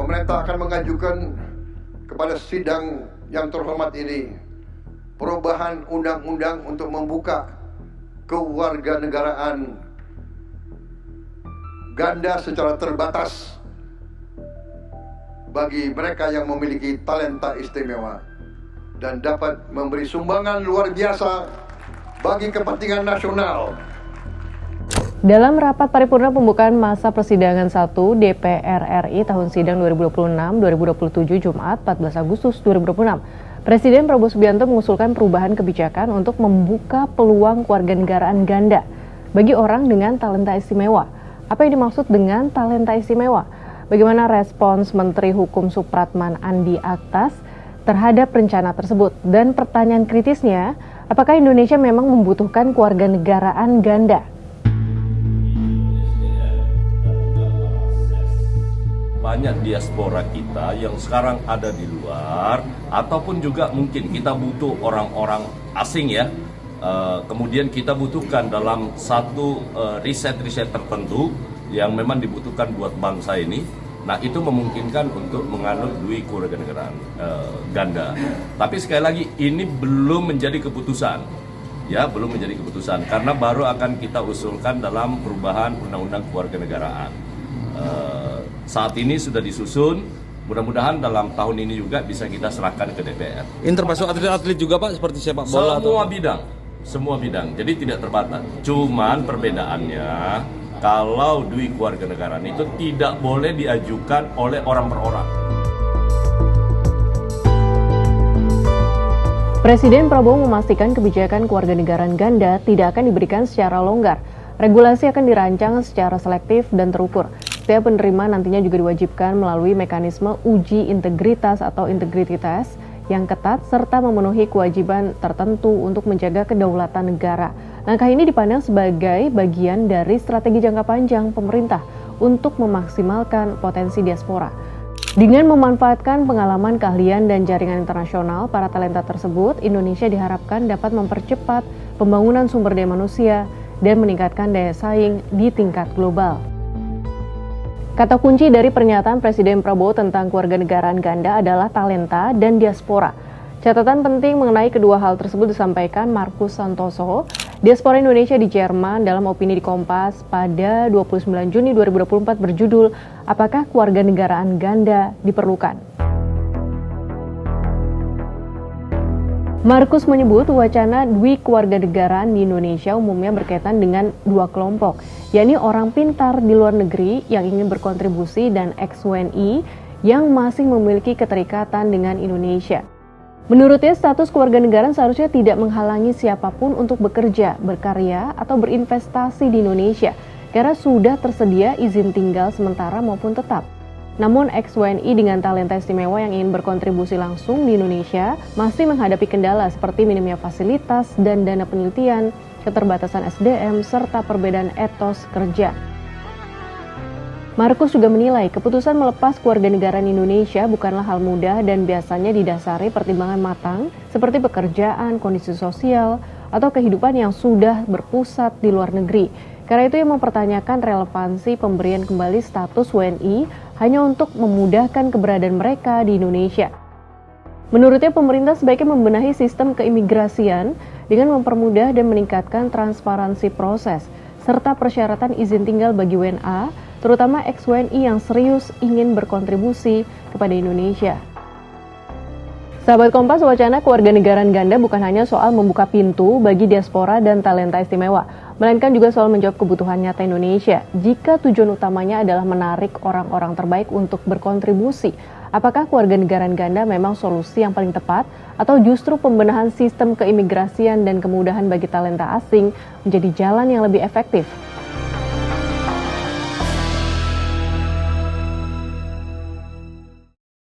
pemerintah akan mengajukan kepada sidang yang terhormat ini perubahan undang-undang untuk membuka kewarganegaraan ganda secara terbatas bagi mereka yang memiliki talenta istimewa dan dapat memberi sumbangan luar biasa bagi kepentingan nasional. Dalam rapat paripurna pembukaan masa persidangan 1 DPR RI tahun sidang 2026-2027 Jumat 14 Agustus 2026, Presiden Prabowo Subianto mengusulkan perubahan kebijakan untuk membuka peluang kewarganegaraan ganda bagi orang dengan talenta istimewa. Apa yang dimaksud dengan talenta istimewa? Bagaimana respons Menteri Hukum Supratman Andi Aktas terhadap rencana tersebut? Dan pertanyaan kritisnya, apakah Indonesia memang membutuhkan kewarganegaraan ganda? Banyak diaspora kita yang sekarang ada di luar, ataupun juga mungkin kita butuh orang-orang asing ya. Kemudian kita butuhkan dalam satu riset-riset tertentu yang memang dibutuhkan buat bangsa ini. Nah, itu memungkinkan untuk menganut dui kewarganegaraan ganda. Tapi sekali lagi ini belum menjadi keputusan. Ya, belum menjadi keputusan karena baru akan kita usulkan dalam perubahan undang-undang kewarganegaraan. Saat ini sudah disusun, mudah-mudahan dalam tahun ini juga bisa kita serahkan ke DPR. Ini termasuk atlet-atlet juga Pak, seperti sepak bola? Semua bidang, jadi tidak terbatas. Cuman perbedaannya, kalau dui kewarganegaraan itu tidak boleh diajukan oleh orang per orang. Presiden Prabowo memastikan kebijakan kewarganegaraan ganda tidak akan diberikan secara longgar. Regulasi akan dirancang secara selektif dan terukur. Setiap penerima nantinya juga diwajibkan melalui mekanisme uji integritas atau integrity test yang ketat serta memenuhi kewajiban tertentu untuk menjaga kedaulatan negara. Langkah ini dipandang sebagai bagian dari strategi jangka panjang pemerintah untuk memaksimalkan potensi diaspora. Dengan memanfaatkan pengalaman, keahlian, dan jaringan internasional para talenta tersebut, Indonesia diharapkan dapat mempercepat pembangunan sumber daya manusia dan meningkatkan daya saing di tingkat global. Kata kunci dari pernyataan Presiden Prabowo tentang kewarganegaraan ganda adalah talenta dan diaspora. Catatan penting mengenai kedua hal tersebut disampaikan Markus Santoso, diaspora Indonesia di Jerman dalam opini di Kompas pada 29 Juni 2024 berjudul Apakah Kewarganegaraan Ganda Diperlukan? Markus menyebut wacana dui kewarganegaraan di Indonesia umumnya berkaitan dengan dua kelompok, yakni orang pintar di luar negeri yang ingin berkontribusi dan ex-WNI yang masih memiliki keterikatan dengan Indonesia. Menurutnya, status kewarganegaraan seharusnya tidak menghalangi siapapun untuk bekerja, berkarya, atau berinvestasi di Indonesia, karena sudah tersedia izin tinggal sementara maupun tetap. Namun, ex-WNI dengan talenta istimewa yang ingin berkontribusi langsung di Indonesia masih menghadapi kendala seperti minimnya fasilitas dan dana penelitian, keterbatasan SDM, serta perbedaan etos kerja. Markus juga menilai keputusan melepas kewarganegaraan Indonesia bukanlah hal mudah dan biasanya didasari pertimbangan matang seperti pekerjaan, kondisi sosial, atau kehidupan yang sudah berpusat di luar negeri. Karena itu yang mempertanyakan relevansi pemberian kembali status WNI hanya untuk memudahkan keberadaan mereka di Indonesia. Menurutnya pemerintah sebaiknya membenahi sistem keimigrasian dengan mempermudah dan meningkatkan transparansi proses, serta persyaratan izin tinggal bagi WNA, terutama ex-WNI yang serius ingin berkontribusi kepada Indonesia. Sahabat Kompas, wacana kewarganegaraan ganda bukan hanya soal membuka pintu bagi diaspora dan talenta istimewa, melainkan juga soal menjawab kebutuhan nyata Indonesia. Jika tujuan utamanya adalah menarik orang-orang terbaik untuk berkontribusi, apakah kewarganegaraan ganda memang solusi yang paling tepat, atau justru pembenahan sistem keimigrasian dan kemudahan bagi talenta asing menjadi jalan yang lebih efektif?